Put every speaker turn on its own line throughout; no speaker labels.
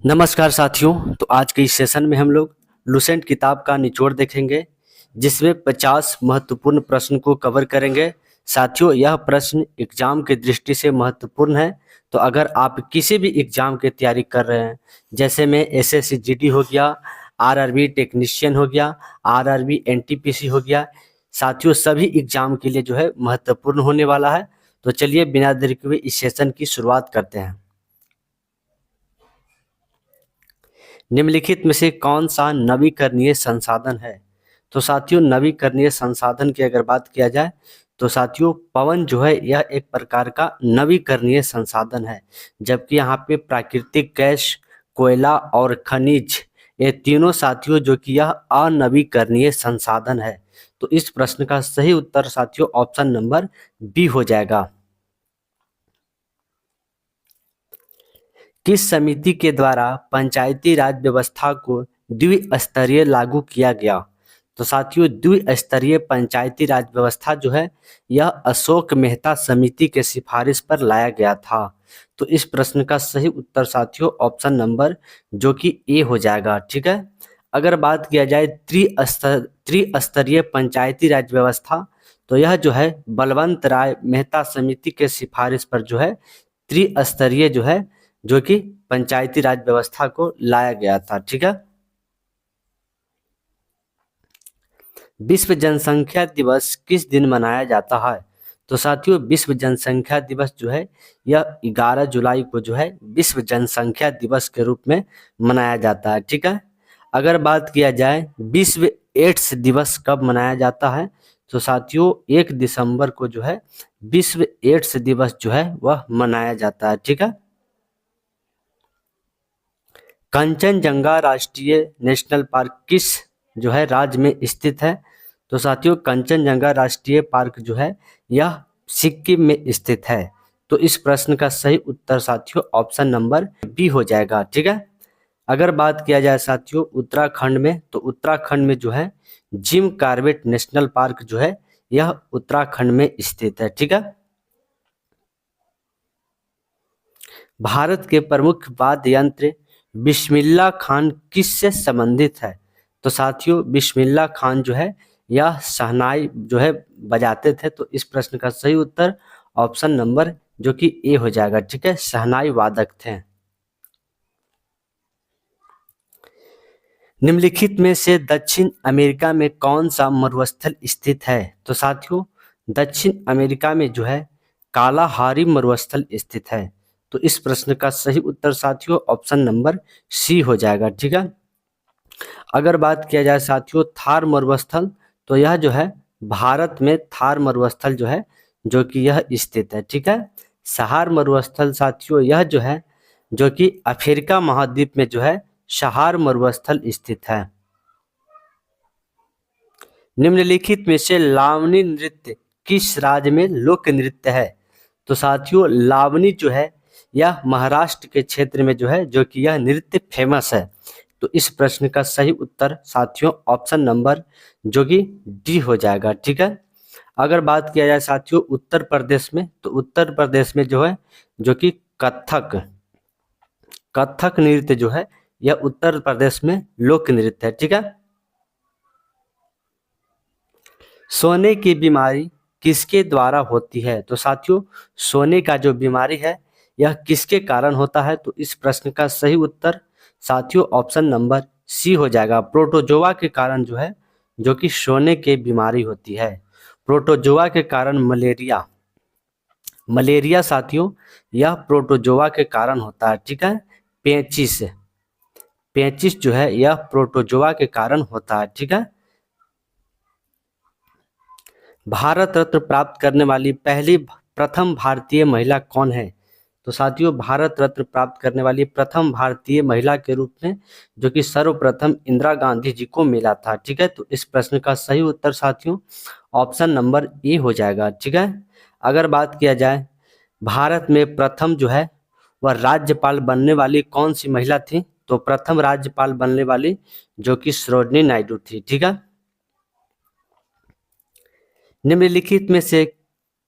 नमस्कार साथियों। तो आज के इस सेशन में हम लोग लुसेंट किताब का निचोड़ देखेंगे, जिसमें 50 महत्वपूर्ण प्रश्न को कवर करेंगे। साथियों, यह प्रश्न एग्जाम की दृष्टि से महत्वपूर्ण है। तो अगर आप किसी भी एग्जाम की तैयारी कर रहे हैं, जैसे में एसएससी जीडी हो गया, आरआरबी टेक्नीशियन हो गया, आरआरबी एनटीपीसी हो गया, साथियों सभी एग्जाम के लिए जो है महत्वपूर्ण होने वाला है। तो चलिए बिना देरी के हुए इस सेशन की शुरुआत करते हैं। निम्नलिखित में से कौन सा नवीकरणीय संसाधन है? तो साथियों, नवीकरणीय संसाधन की अगर बात किया जाए तो साथियों पवन जो है यह एक प्रकार का नवीकरणीय संसाधन है, जबकि यहाँ पे प्राकृतिक गैस, कोयला और खनिज, ये तीनों साथियों जो कि यह अनवीकरणीय संसाधन है। तो इस प्रश्न का सही उत्तर साथियों ऑप्शन नंबर बी हो जाएगा। किस समिति के द्वारा पंचायती राज व्यवस्था को द्विस्तरीय लागू किया गया? तो साथियों द्विस्तरीय पंचायती राज व्यवस्था जो है यह अशोक मेहता समिति के सिफारिश पर लाया गया था। तो इस प्रश्न का सही उत्तर साथियों ऑप्शन नंबर जो कि ए हो जाएगा। ठीक है। अगर बात किया जाए त्रिस्तरीय पंचायती राज व्यवस्था, तो यह जो है बलवंत राय मेहता समिति के सिफारिश पर जो है त्रिस्तरीय जो है जो कि पंचायती राज व्यवस्था को लाया गया था। ठीक है। विश्व जनसंख्या दिवस किस दिन मनाया जाता है? तो साथियों विश्व जनसंख्या दिवस जो है यह 11 जुलाई को जो है विश्व जनसंख्या दिवस के रूप में मनाया जाता है। ठीक है। अगर बात किया जाए विश्व एड्स दिवस कब मनाया जाता है, तो साथियों 1 दिसंबर को जो है विश्व एड्स दिवस जो है वह मनाया जाता है। ठीक है। कंचनजंगा राष्ट्रीय नेशनल पार्क किस जो है राज्य में स्थित है? तो साथियों कंचनजंगा राष्ट्रीय पार्क जो है यह सिक्किम में स्थित है। तो इस प्रश्न का सही उत्तर साथियों ऑप्शन नंबर बी हो जाएगा। ठीक है। अगर बात किया जाए साथियों उत्तराखंड में, तो उत्तराखंड में जो है जिम कार्बेट नेशनल पार्क जो है यह उत्तराखंड में स्थित है। ठीक है। भारत के प्रमुख वाद्य यंत्र बिस्मिल्लाह खान किससे संबंधित है? तो साथियों बिस्मिल्लाह खान जो है यह शहनाई जो है बजाते थे। तो इस प्रश्न का सही उत्तर ऑप्शन नंबर जो कि ए हो जाएगा। ठीक है, शहनाई वादक थे। निम्नलिखित में से दक्षिण अमेरिका में कौन सा मरुस्थल स्थित है? तो साथियों दक्षिण अमेरिका में जो है कालाहारी मरुस्थल स्थित है। तो इस प्रश्न का सही उत्तर साथियों ऑप्शन नंबर सी हो जाएगा। ठीक है। अगर बात किया जाए साथियों थार मरुस्थल, तो यह जो है भारत में थार मरुस्थल जो है जो कि यह स्थित है। ठीक है। सहार मरुस्थल साथियों यह जो है जो कि अफ्रीका महाद्वीप में जो है सहार मरुस्थल स्थित है। निम्नलिखित में से लावनी नृत्य किस राज्य में लोक नृत्य है? तो साथियों लावनी जो है यह महाराष्ट्र के क्षेत्र में जो है जो कि यह नृत्य फेमस है। तो इस प्रश्न का सही उत्तर साथियों ऑप्शन नंबर जो कि डी हो जाएगा। ठीक है। अगर बात किया जाए साथियों उत्तर प्रदेश में, तो उत्तर प्रदेश में जो है जो कि कथक कथक नृत्य जो है यह उत्तर प्रदेश में लोक नृत्य है। ठीक है। सोने की बीमारी किसके द्वारा होती है? तो साथियों सोने का जो बीमारी है यह किसके कारण होता है? तो इस प्रश्न का सही उत्तर साथियों ऑप्शन नंबर सी हो जाएगा। प्रोटोजोआ के कारण जो है जो कि सोने की बीमारी होती है। प्रोटोजोआ के कारण मलेरिया मलेरिया साथियों यह प्रोटोजोआ के कारण होता है। ठीक है। पेचिस पेचिस जो है यह प्रोटोजोआ के कारण होता है। ठीक है। भारत रत्न प्राप्त करने वाली पहली प्रथम भारतीय महिला कौन है? तो साथियों भारत रत्न प्राप्त करने वाली प्रथम भारतीय महिला के रूप में जो कि सर्वप्रथम इंदिरा गांधी जी को मिला था। ठीक है। तो इस प्रश्न का सही उत्तर साथियों ऑप्शन नंबर ए हो जाएगा। ठीक है। अगर बात किया जाए भारत में प्रथम जो है वह राज्यपाल बनने वाली कौन सी महिला थी? तो प्रथम राज्यपाल बनने वाली जो कि सरोजिनी नायडू थी। ठीक है। निम्नलिखित में से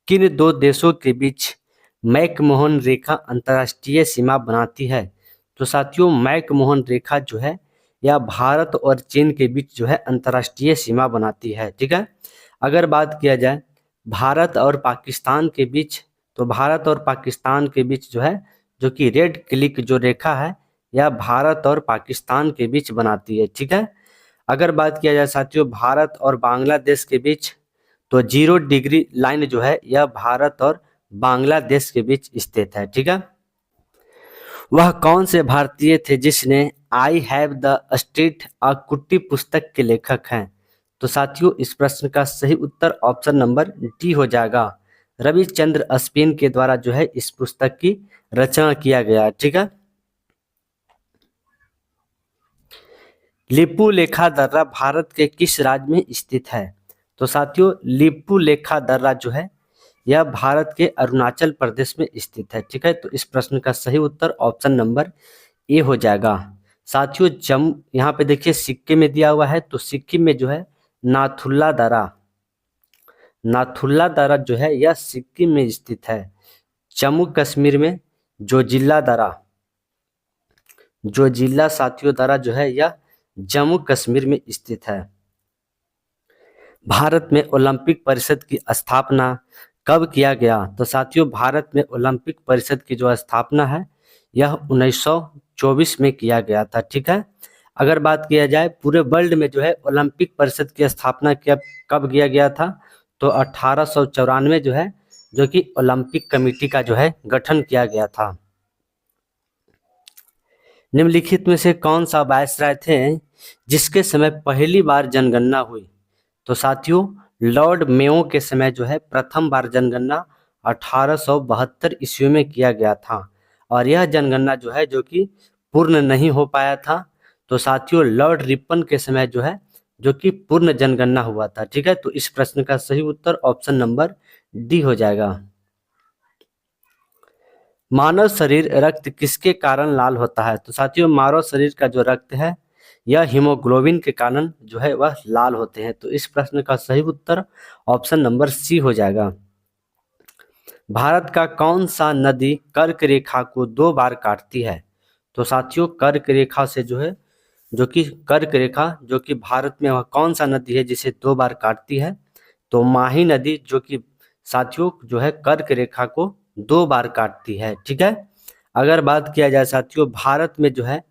किन दो देशों के बीच मैकमोहन रेखा अंतर्राष्ट्रीय सीमा बनाती है? तो साथियों मैकमोहन रेखा जो है यह भारत और चीन के बीच जो है अंतर्राष्ट्रीय सीमा बनाती है। ठीक है। अगर बात किया जाए भारत और पाकिस्तान के बीच, तो भारत और पाकिस्तान के बीच जो है जो कि रेड क्लिक जो रेखा है यह भारत और पाकिस्तान के बीच बनाती है। ठीक है। अगर बात किया जाए साथियों भारत और बांग्लादेश के बीच, तो 0 डिग्री लाइन जो है यह भारत और बांग्लादेश के बीच स्थित है। ठीक है। वह कौन से भारतीय थे जिसने आई हैव द स्ट्रीट अ कुट्टी पुस्तक के लेखक हैं? तो साथियों इस प्रश्न का सही उत्तर ऑप्शन नंबर डी हो जाएगा। रविचंद्र अश्विन के द्वारा जो है इस पुस्तक की रचना किया गया। ठीक है। लिपु लेखा दर्रा भारत के किस राज्य में स्थित है? तो साथियों लिपु लेखा दर्रा जो है यह भारत के अरुणाचल प्रदेश में स्थित है। ठीक है। तो इस प्रश्न का सही उत्तर ऑप्शन नंबर ए हो जाएगा। साथियों यहाँ पे देखिए सिक्किम में दिया हुआ है, तो सिक्किम में जो है नाथुला दर्रा जो है यह सिक्किम में स्थित है। जम्मू कश्मीर में जो जिला साथियों दर्रा जो है यह जम्मू कश्मीर में स्थित है। भारत में ओलंपिक परिषद की स्थापना कब किया गया? तो साथियों भारत में ओलंपिक परिषद की जो स्थापना है यह 1924 में किया गया था। ठीक है। अगर बात किया जाए पूरे वर्ल्ड में जो है ओलंपिक परिषद की स्थापना कब किया गया था? तो 1894 जो है जो कि ओलंपिक कमेटी का जो है गठन किया गया था। निम्नलिखित में से कौन सा वायसराय थे जिसके समय पहली बार जनगणना हुई? तो साथियों लॉर्ड मेयो के समय जो है प्रथम बार जनगणना 1872 ईस्वी में किया गया था, और यह जनगणना जो है जो कि पूर्ण नहीं हो पाया था। तो साथियों लॉर्ड रिपन के समय जो है जो कि पूर्ण जनगणना हुआ था। ठीक है। तो इस प्रश्न का सही उत्तर ऑप्शन नंबर डी हो जाएगा। मानव शरीर रक्त किसके कारण लाल होता है? तो साथियों मानव शरीर का जो रक्त है यह हीमोग्लोबिन के कारण जो है वह लाल होते हैं। तो इस प्रश्न का सही उत्तर ऑप्शन नंबर सी हो जाएगा। भारत का कौन सा नदी कर्क रेखा को 2 बार काटती है? तो साथियों कर्क रेखा से जो है जो कि कर्क रेखा जो कि भारत में वह कौन सा नदी है जिसे 2 बार काटती है? तो माही नदी जो कि साथियों जो है कर्क रेखा को 2 बार काटती है। ठीक है। अगर बात किया जाए साथियों भारत में जो है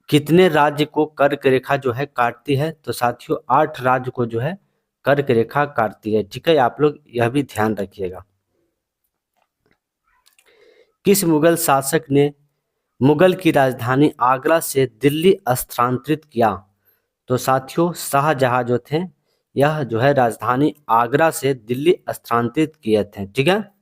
कितने राज्य को कर्क रेखा जो है काटती है? तो साथियों 8 राज्य को जो है कर्क रेखा काटती है। ठीक है। आप लोग यह भी ध्यान रखिएगा। किस मुगल शासक ने मुगल की राजधानी आगरा से दिल्ली स्थानांतरित किया? तो साथियों शाहजहां जो थे यह जो है राजधानी आगरा से दिल्ली स्थानांतरित किए थे। ठीक है।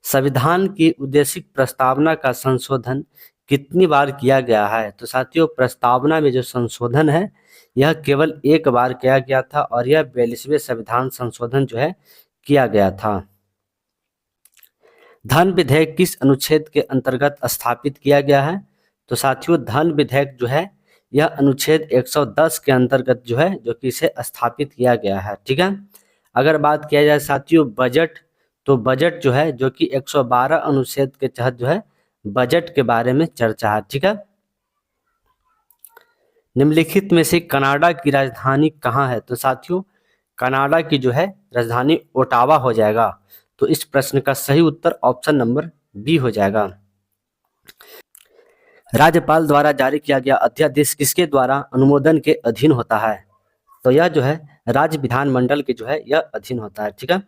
संविधान की उद्देशिक प्रस्तावना का संशोधन कितनी बार किया गया है? तो साथियों प्रस्तावना में जो संशोधन है यह केवल एक बार किया गया था, और यह 42वें संविधान संशोधन जो है किया गया था। धन विधेयक किस अनुच्छेद के अंतर्गत स्थापित किया गया है? तो साथियों धन विधेयक जो है यह अनुच्छेद 110 के अंतर्गत जो है जो कि इसे स्थापित किया गया है। ठीक है। अगर बात किया जाए साथियों बजट, तो बजट जो है जो कि 112 अनुच्छेद के तहत जो है बजट के बारे में चर्चा है। ठीक है। निम्नलिखित में से कनाडा की राजधानी कहाँ है? तो साथियों कनाडा की जो है राजधानी ओटावा हो जाएगा। तो इस प्रश्न का सही उत्तर ऑप्शन नंबर बी हो जाएगा। राज्यपाल द्वारा जारी किया गया अध्यादेश किसके द्वारा अनुमोदन के अधीन होता है? तो यह जो है राज्य विधानमंडल के जो है यह अधीन होता है। ठीक है।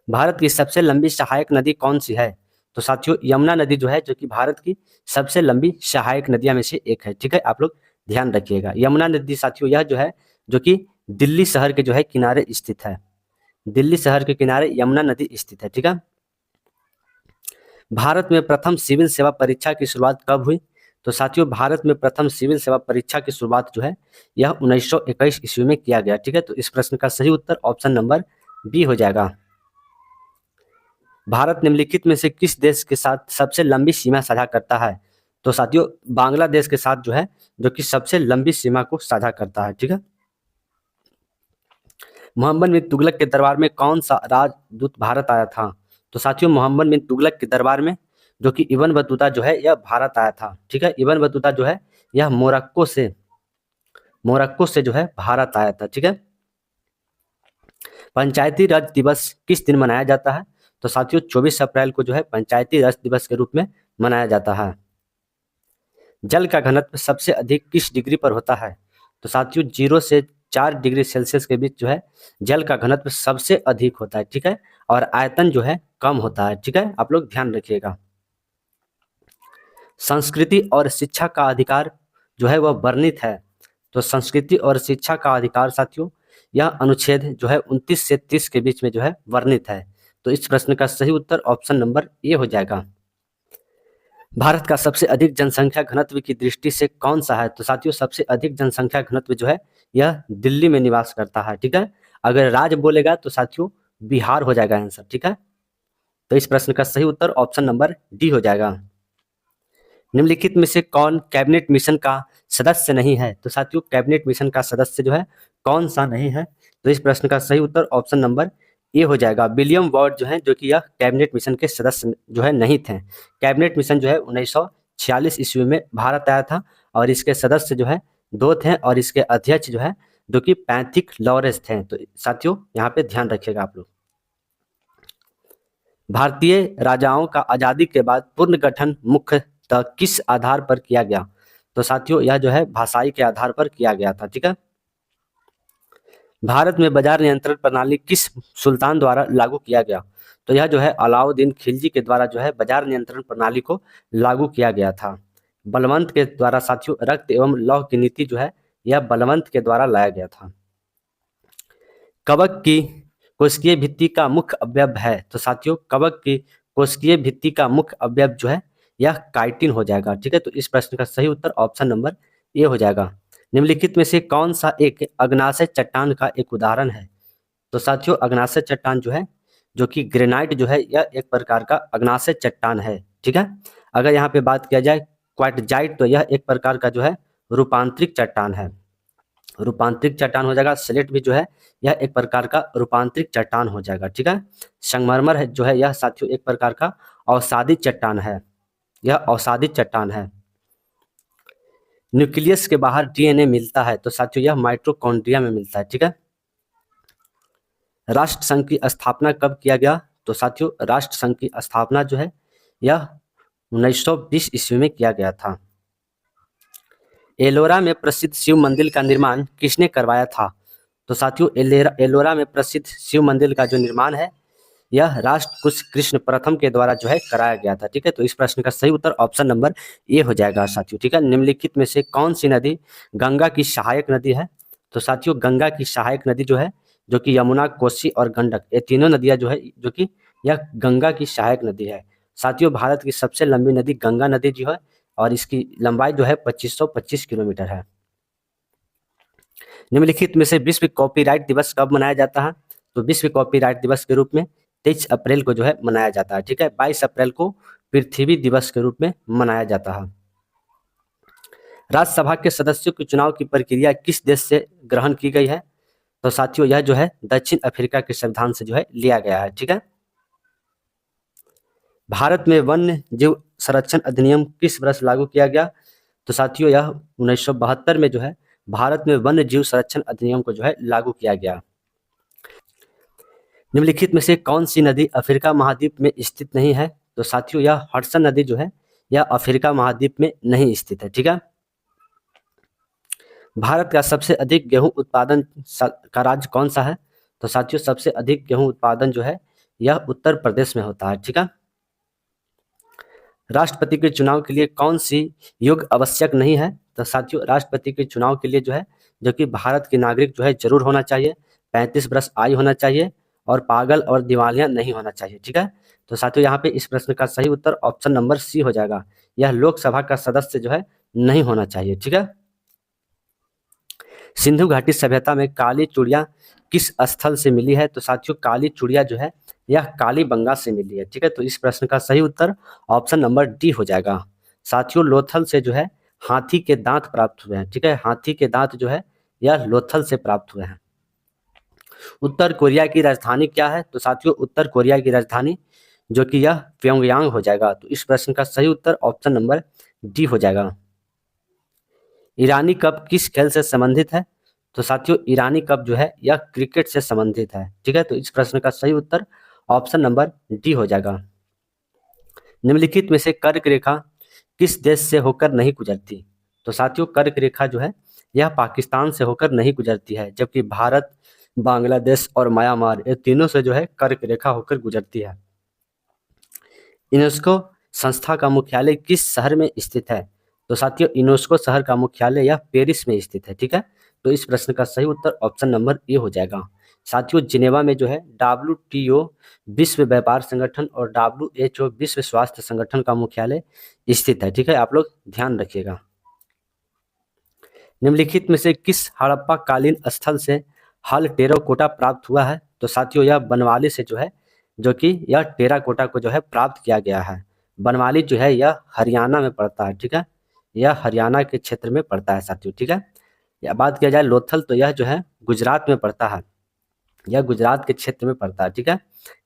भारत की सबसे लंबी सहायक नदी कौन सी है? तो साथियों यमुना नदी जो है जो कि भारत की सबसे लंबी सहायक नदियों में से एक है। ठीक है। आप लोग ध्यान रखिएगा। यमुना नदी साथियों यह जो है जो कि दिल्ली शहर के जो है किनारे स्थित है। दिल्ली शहर के किनारे यमुना नदी स्थित है। ठीक है। भारत में प्रथम सिविल सेवा परीक्षा की शुरुआत कब हुई? तो साथियों भारत में प्रथम सिविल सेवा परीक्षा की शुरुआत जो है यह 1921 ईस्वी में किया गया। ठीक है। तो इस प्रश्न का सही उत्तर ऑप्शन नंबर बी हो जाएगा। भारत निम्नलिखित में से किस देश के साथ सबसे लंबी सीमा साझा करता है? तो साथियों बांग्लादेश के साथ जो है जो कि सबसे लंबी सीमा को साझा करता है। ठीक है। मोहम्मद बिन तुगलक के दरबार में कौन सा राजदूत भारत आया था? तो साथियों मोहम्मद बिन तुगलक के दरबार में जो कि इब्न बतूता जो है यह भारत आया था। ठीक है, इब्न बतूता जो है यह मोरक्को से जो है भारत आया था। ठीक है, पंचायती राज दिवस किस दिन मनाया जाता है? तो साथियों 24 अप्रैल को जो है पंचायती राज दिवस के रूप में मनाया जाता है। जल का घनत्व सबसे अधिक किस डिग्री पर होता है? तो साथियों 0 से 4 डिग्री सेल्सियस के बीच जो है जल का घनत्व सबसे अधिक होता है। ठीक है, और आयतन जो है कम होता है। ठीक है, आप लोग ध्यान रखिएगा। संस्कृति और शिक्षा का अधिकार जो है वह वर्णित है। तो संस्कृति और शिक्षा का अधिकार साथियों यह अनुच्छेद जो है 29 से 30 के बीच में जो है वर्णित है। तो इस प्रश्न का सही उत्तर ऑप्शन नंबर ए हो जाएगा। भारत का सबसे अधिक जनसंख्या घनत्व की दृष्टि से कौन सा है? तो साथियों सबसे अधिक जनसंख्या घनत्व जो है यह दिल्ली में निवास करता है। ठीक है, अगर राज्य बोलेगा तो साथियों बिहार हो जाएगा आंसर। ठीक है, तो इस प्रश्न का सही उत्तर ऑप्शन नंबर डी हो जाएगा। निम्नलिखित में से कौन कैबिनेट मिशन का सदस्य नहीं है? तो साथियों कैबिनेट मिशन का सदस्य जो है कौन सा नहीं है? तो इस प्रश्न का सही उत्तर ऑप्शन नंबर ए हो जाएगा। विलियम वार्ड जो है जो कि यह कैबिनेट मिशन के सदस्य जो है नहीं थे। कैबिनेट मिशन जो है 1946 ईस्वी में भारत आया था और इसके सदस्य जो है 2 थे और इसके अध्यक्ष जो है जो कि पैथिक लॉरेंस थे। तो साथियों यहाँ पे ध्यान रखिएगा आप लोग। भारतीय राजाओं का आजादी के बाद पुनर्गठन मुख्यतः किस आधार पर किया गया? तो साथियों यह जो है भाषाई के आधार पर किया गया था। ठीक है, भारत में बाजार नियंत्रण प्रणाली किस सुल्तान द्वारा लागू किया गया? तो यह जो है अलाउद्दीन खिलजी के द्वारा जो है बाजार नियंत्रण प्रणाली को लागू किया गया था। बलवंत के द्वारा साथियों रक्त एवं लौह की नीति जो है यह बलवंत के द्वारा लाया गया था। कवक की कोशिकीय भित्ति का मुख्य अवयव है? तो साथियों कवक की कोशिकीय भित्ति का मुख्य अवयव जो है यह काइटिन हो जाएगा। ठीक है, तो इस प्रश्न का सही उत्तर ऑप्शन नंबर ए हो जाएगा। निम्नलिखित में से कौन सा एक अग्नाशय चट्टान का एक उदाहरण है? तो साथियों अग्नाशय चट्टान जो है जो कि ग्रेनाइट जो है यह एक प्रकार का अग्नाशय चट्टान है। ठीक है, अगर यहाँ पे बात किया जाए क्वार्टजाइट तो यह एक प्रकार का जो है रूपांतरिक चट्टान है। रूपांतरिक चट्टान हो जाएगा। स्लेट भी जो है यह एक प्रकार का रूपांतरिक चट्टान हो जाएगा। ठीक है, संगमरमर है जो है यह साथियों एक प्रकार का अवसादी चट्टान है। यह अवसादी चट्टान है। न्यूक्लियस के बाहर डीएनए मिलता है? तो साथियों यह माइटोकॉन्ड्रिया में मिलता है। ठीक है, राष्ट्र संघ की स्थापना कब किया गया? तो साथियों राष्ट्र संघ की स्थापना जो है यह 1920 ईस्वी में किया गया था। एलोरा में प्रसिद्ध शिव मंदिर का निर्माण किसने करवाया था? तो साथियों एलोरा में प्रसिद्ध शिव मंदिर का जो निर्माण है यह राष्ट्रकूट कृष्ण प्रथम के द्वारा जो है कराया गया था। ठीक है, तो इस प्रश्न का सही उत्तर ऑप्शन नंबर ए हो जाएगा साथियों। ठीक है, निम्नलिखित में से कौन सी नदी गंगा की सहायक नदी है? तो साथियों गंगा की सहायक नदी जो है जो कि यमुना, कोसी और गंडक ये तीनों नदियां जो है जो कि यह गंगा की सहायक नदी है। साथियों भारत की सबसे लंबी नदी गंगा नदी जो है और इसकी लंबाई जो है 2525 किलोमीटर है। निम्नलिखित में से विश्व कॉपीराइट दिवस कब मनाया जाता है? तो विश्व कॉपीराइट दिवस के रूप में 23 अप्रैल को जो है मनाया जाता है। ठीक है, 22 अप्रैल को पृथ्वी दिवस के रूप में मनाया जाता है। राज्यसभा के सदस्यों के चुनाव की प्रक्रिया किस देश से ग्रहण की गई है? तो साथियों यह जो है दक्षिण अफ्रीका के संविधान से जो है लिया गया है। ठीक है, भारत में वन्य जीव संरक्षण अधिनियम किस वर्ष लागू किया गया? तो साथियों यह 1972 में जो है भारत में वन्य जीव संरक्षण अधिनियम को जो है लागू किया गया। निम्नलिखित में से कौन सी नदी अफ्रीका महाद्वीप में स्थित नहीं है? तो साथियों यह हडसन नदी जो है यह अफ्रीका महाद्वीप में नहीं स्थित है। ठीक है, भारत का सबसे अधिक गेहूं उत्पादन का राज्य कौन सा है? तो साथियों सबसे अधिक गेहूं उत्पादन जो है यह उत्तर प्रदेश में होता है। ठीक है, राष्ट्रपति के चुनाव के लिए कौन सी योग्य आवश्यक नहीं है? तो साथियों राष्ट्रपति के चुनाव के लिए जो है जो कि भारत के नागरिक जो है जरूर होना चाहिए, 35 वर्ष आयु होना चाहिए और पागल और दिवालिया नहीं होना चाहिए। ठीक है, तो साथियों यहाँ पे इस प्रश्न का सही उत्तर ऑप्शन नंबर सी हो जाएगा। यह लोकसभा का सदस्य जो है नहीं होना चाहिए। ठीक है, सिंधु घाटी सभ्यता में काली चूड़िया किस स्थल से मिली है? तो साथियों काली चूड़िया जो है यह कालीबंगा से मिली है। ठीक है, तो इस प्रश्न का सही उत्तर ऑप्शन नंबर डी हो जाएगा। साथियों लोथल से जो है हाथी के दांत प्राप्त हुए हैं। ठीक है, हाथी के दांत जो है यह लोथल से प्राप्त हुए हैं। उत्तर कोरिया की राजधानी क्या है? तो साथियों उत्तर कोरिया की राजधानी जो कि यह प्योंगयांग हो जाएगा। तो इस प्रश्न का सही उत्तर ऑप्शन नंबर डी हो जाएगा। ईरानी कप किस खेल से संबंधित है? तो साथियों ईरानी कप जो है यह क्रिकेट से संबंधित है। ठीक है, तो इस प्रश्न का सही उत्तर ऑप्शन नंबर डी हो जाएगा। निम्नलिखित में से कर्क रेखा किस देश से होकर नहीं गुजरती? तो साथियों कर्क रेखा जो है यह पाकिस्तान से होकर नहीं गुजरती है, जबकि भारत, बांग्लादेश और म्यांमार ये तीनों से जो है कर्क रेखा होकर गुजरती है। यूनेस्को संस्था का मुख्यालय किस शहर में स्थित है? तो साथियों यूनेस्को शहर का मुख्यालय यह पेरिस में स्थित है। ठीक है, तो इस प्रश्न का सही उत्तर ऑप्शन नंबर ए हो जाएगा। साथियों जिनेवा में जो है WTO विश्व व्यापार संगठन और WHO विश्व स्वास्थ्य संगठन का मुख्यालय स्थित है। ठीक है, आप लोग ध्यान रखिएगा। निम्नलिखित में से किस हड़प्पा कालीन स्थल से हल टेराकोटा प्राप्त हुआ है? तो साथियों यह बनवाली से जो है, जो कि यह टेराकोटा को जो है प्राप्त किया गया है। बनवाली जो है यह हरियाणा में पड़ता है। ठीक है, यह हरियाणा के क्षेत्र में पड़ता है साथियों। ठीक है, या बात किया जाए लोथल तो यह जो है गुजरात में पड़ता है, यह गुजरात के क्षेत्र में पड़ता है। ठीक है,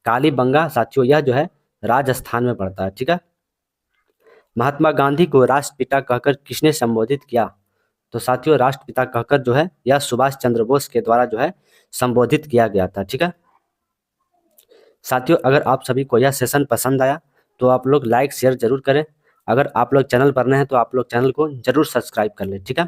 कालीबंगा साथियों यह जो है राजस्थान में पड़ता है। ठीक है, महात्मा गांधी को राष्ट्रपिता कहकर किसने संबोधित किया? तो साथियों राष्ट्रपिता कहकर जो है यह सुभाष चंद्र बोस के द्वारा जो है संबोधित किया गया था। ठीक है साथियों, अगर आप सभी को यह सेशन पसंद आया तो आप लोग लाइक शेयर जरूर करें। अगर आप लोग चैनल पर नए हैं तो आप लोग चैनल को जरूर सब्सक्राइब कर लें। ठीक है।